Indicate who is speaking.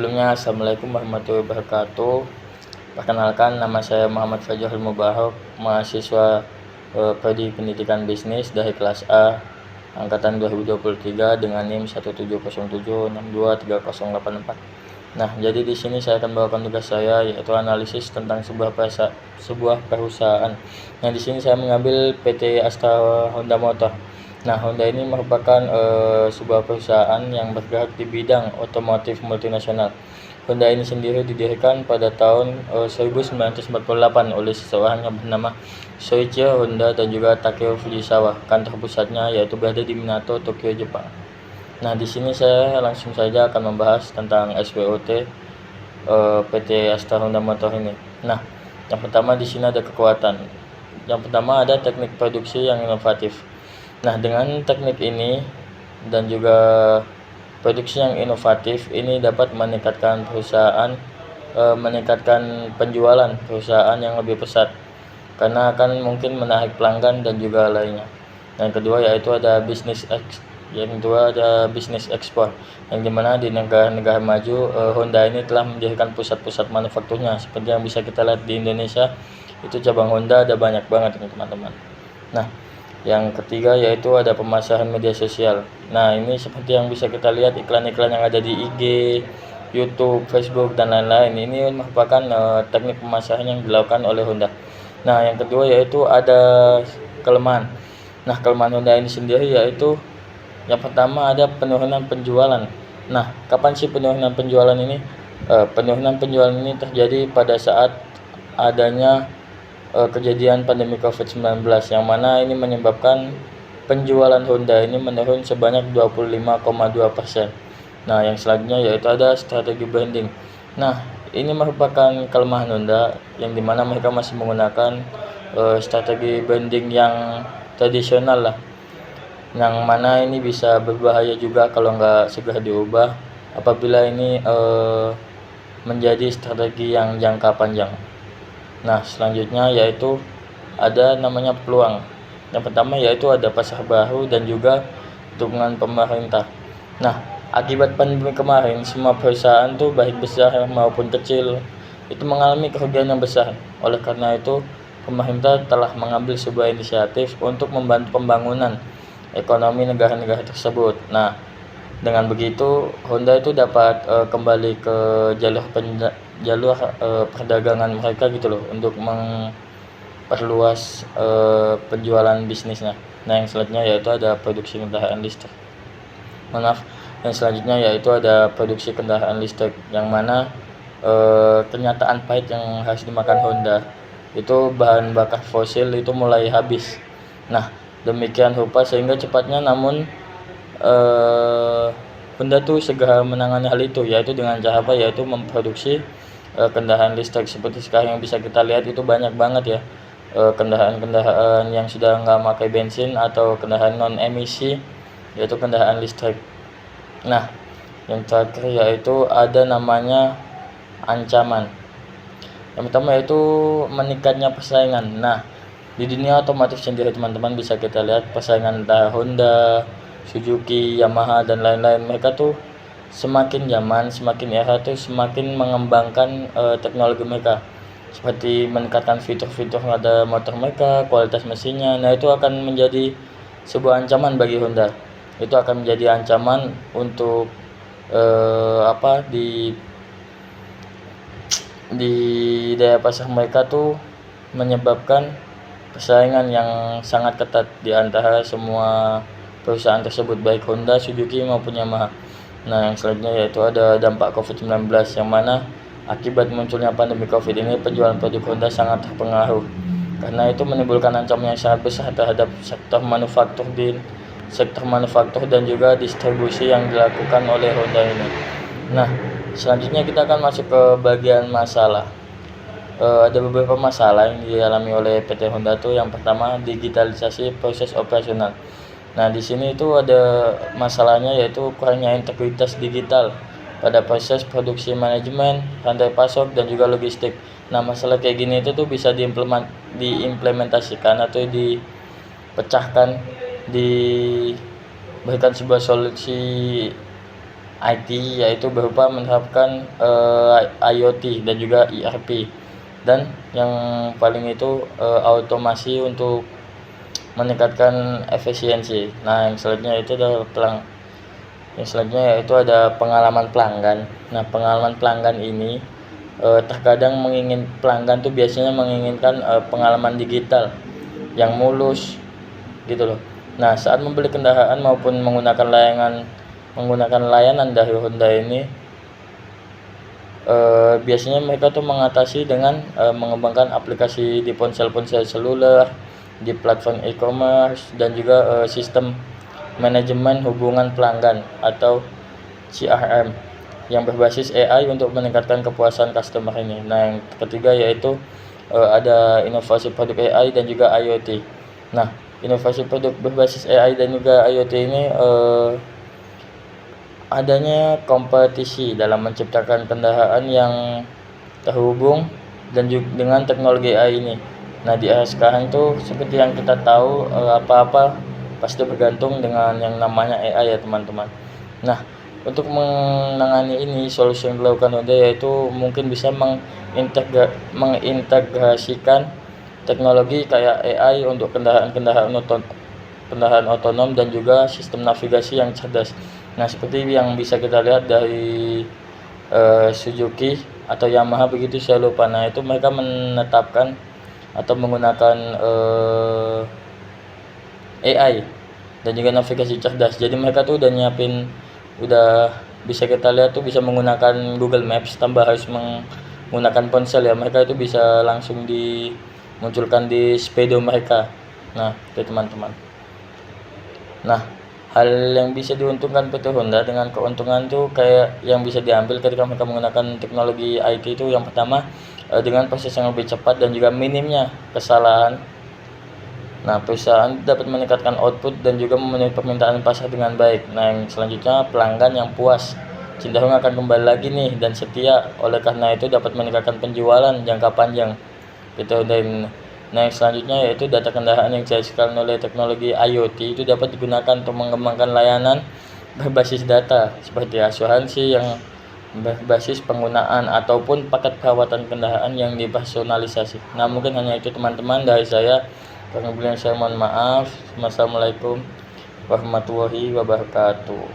Speaker 1: Sebelumnya, Assalamualaikum warahmatullahi wabarakatuh. Perkenalkan, nama saya Muhammad Fajrul Mubarak, mahasiswa Prodi Pendidikan Bisnis dari kelas A angkatan 2023 dengan NIM 17076230884. Nah, jadi di sini saya akan bawakan tugas saya, yaitu analisis tentang sebuah perusahaan. Nah, di sini saya mengambil PT Astra Honda Motor. Nah, Honda ini merupakan sebuah perusahaan yang bergerak di bidang otomotif multinasional. Honda ini sendiri didirikan pada tahun 1948 oleh seseorang yang bernama Soichiro Honda dan juga Takeo Fujisawa. Kantor pusatnya yaitu berada di Minato, Tokyo, Jepang. Nah, di sini saya langsung saja akan membahas tentang SWOT PT Astra Honda Motor ini. Nah, yang pertama di sini ada kekuatan. Yang pertama ada teknik produksi yang inovatif. Nah, dengan teknik ini dan juga produksi yang inovatif ini dapat meningkatkan penjualan perusahaan yang lebih pesat karena akan mungkin menarik pelanggan dan juga lainnya. Yang kedua yaitu ada bisnis ekspor, yang dimana di negara-negara maju Honda ini telah mendirikan pusat-pusat manufakturnya. Seperti yang bisa kita lihat di Indonesia, itu cabang Honda ada banyak banget teman-teman. Nah, yang ketiga yaitu ada pemasaran media sosial. Nah, ini seperti yang bisa kita lihat iklan-iklan yang ada di IG, YouTube, Facebook, dan lain-lain. Ini merupakan teknik pemasaran yang dilakukan oleh Honda. Nah, yang kedua yaitu ada kelemahan. Nah, kelemahan Honda ini sendiri yaitu yang pertama ada penurunan penjualan. Nah, kapan sih penurunan penjualan ini? Penurunan penjualan ini terjadi pada saat adanya kejadian pandemi COVID-19 yang mana ini menyebabkan penjualan Honda ini menurun sebanyak 25,2%. Nah, yang selanjutnya yaitu ada strategi branding. Nah, ini merupakan kelemahan Honda yang dimana mereka masih menggunakan strategi branding yang tradisional lah, yang mana ini bisa berbahaya juga kalau nggak segera diubah apabila ini menjadi strategi yang jangka panjang. Nah, selanjutnya yaitu ada namanya peluang. Yang pertama yaitu ada pasar baru dan juga dukungan pemerintah. Nah, akibat pandemi kemarin semua perusahaan tuh baik besar maupun kecil itu mengalami kerugian yang besar. Oleh karena itu, pemerintah telah mengambil sebuah inisiatif untuk membantu pembangunan ekonomi negara-negara tersebut. Nah, dengan begitu Honda itu dapat kembali ke jalur perdagangan mereka gitu loh, untuk memperluas penjualan bisnisnya. Nah, yang selanjutnya yaitu ada produksi kendaraan listrik. Yang selanjutnya yaitu ada produksi kendaraan listrik, yang mana kenyataan pahit yang harus dimakan Honda itu bahan bakar fosil itu mulai habis. Nah, demikian rupa sehingga cepatnya namun Honda tuh segera menangani hal itu, yaitu dengan cara apa? Yaitu memproduksi kendaraan listrik. Seperti sekarang yang bisa kita lihat itu banyak banget ya kendaraan-kendaraan yang sudah nggak pakai bensin atau kendaraan non emisi, yaitu kendaraan listrik. Nah, yang terakhir yaitu ada namanya ancaman. Yang pertama yaitu meningkatnya persaingan. Nah, di dunia otomotif sendiri teman-teman bisa kita lihat persaingan antara Honda, Suzuki, Yamaha, dan lain-lain. Mereka tuh semakin zaman, semakin era tuh semakin mengembangkan teknologi mereka, seperti meningkatkan fitur-fitur pada motor mereka, kualitas mesinnya. Nah, itu akan menjadi sebuah ancaman bagi Honda. Itu akan menjadi ancaman untuk di daya pasar mereka tuh, menyebabkan persaingan yang sangat ketat di antara semua perusahaan tersebut, baik Honda, Suzuki maupun Yamaha. Nah, yang selanjutnya yaitu ada dampak COVID-19, yang mana akibat munculnya pandemi COVID ini penjualan produk Honda sangat terpengaruh karena itu menimbulkan ancaman yang sangat besar terhadap sektor manufaktur dan juga distribusi yang dilakukan oleh Honda ini. Nah, selanjutnya kita akan masuk ke bagian masalah. Ada beberapa masalah yang dialami oleh PT Honda tuh. Yang pertama, digitalisasi proses operasional. Nah, di sini itu ada masalahnya yaitu kurangnya integritas digital pada proses produksi, manajemen, rantai pasok, dan juga logistik. Nah, masalah kayak gini itu tuh bisa diimplementasikan atau dipecahkan, diberikan sebuah solusi IT, yaitu berupa menerapkan IoT dan juga ERP, dan yang paling itu automasi untuk meningkatkan efisiensi. Nah, yang selanjutnya yaitu ada pengalaman pelanggan. Nah, pengalaman pelanggan ini terkadang pelanggan tuh biasanya menginginkan pengalaman digital yang mulus gitu loh. Nah, saat membeli kendaraan maupun menggunakan layanan dari Honda ini, biasanya mereka tuh mengatasi dengan mengembangkan aplikasi di ponsel-ponsel seluler, di platform e-commerce, dan juga sistem manajemen hubungan pelanggan atau CRM yang berbasis AI untuk meningkatkan kepuasan customer ini. Nah, yang ketiga yaitu ada inovasi produk AI dan juga IoT. Nah, inovasi produk berbasis AI dan juga IoT ini adanya kompetisi dalam menciptakan kendaraan yang terhubung dan juga dengan teknologi AI ini. Nah, di era sekarang itu seperti yang kita tahu, apa-apa pasti bergantung dengan yang namanya AI ya teman-teman. Nah, untuk menangani ini, solusi yang dilakukan Honda yaitu mungkin bisa mengintegrasikan teknologi kayak AI untuk kendaraan otonom dan juga sistem navigasi yang cerdas. Nah, seperti yang bisa kita lihat dari Suzuki atau Yamaha, begitu saya lupa. Nah, itu mereka menetapkan atau menggunakan AI dan juga navigasi cerdas. Jadi mereka tuh udah bisa kita lihat tuh bisa menggunakan Google Maps tanpa harus menggunakan ponsel ya. Mereka itu bisa langsung dimunculkan di speedo mereka. Nah, itu teman-teman. Nah, hal yang bisa diuntungkan PT Honda dengan keuntungan tuh kayak yang bisa diambil ketika mereka menggunakan teknologi IT itu, yang pertama dengan proses yang lebih cepat dan juga minimnya kesalahan. Nah, perusahaan dapat meningkatkan output dan juga memenuhi permintaan pasar dengan baik. Nah, yang selanjutnya pelanggan yang puas cenderung akan kembali lagi nih dan setia. Oleh karena itu dapat meningkatkan penjualan jangka panjang gitu. Dan nah, yang selanjutnya yaitu data kendaraan yang dihasilkan oleh teknologi IoT itu dapat digunakan untuk mengembangkan layanan berbasis data seperti asuransi yang berbasis penggunaan ataupun paket perawatan kendaraan yang dipersonalisasi. Nah, mungkin hanya itu teman-teman dari saya. Kurang lebihnya saya mohon maaf. Wassalamualaikum warahmatullahi wabarakatuh.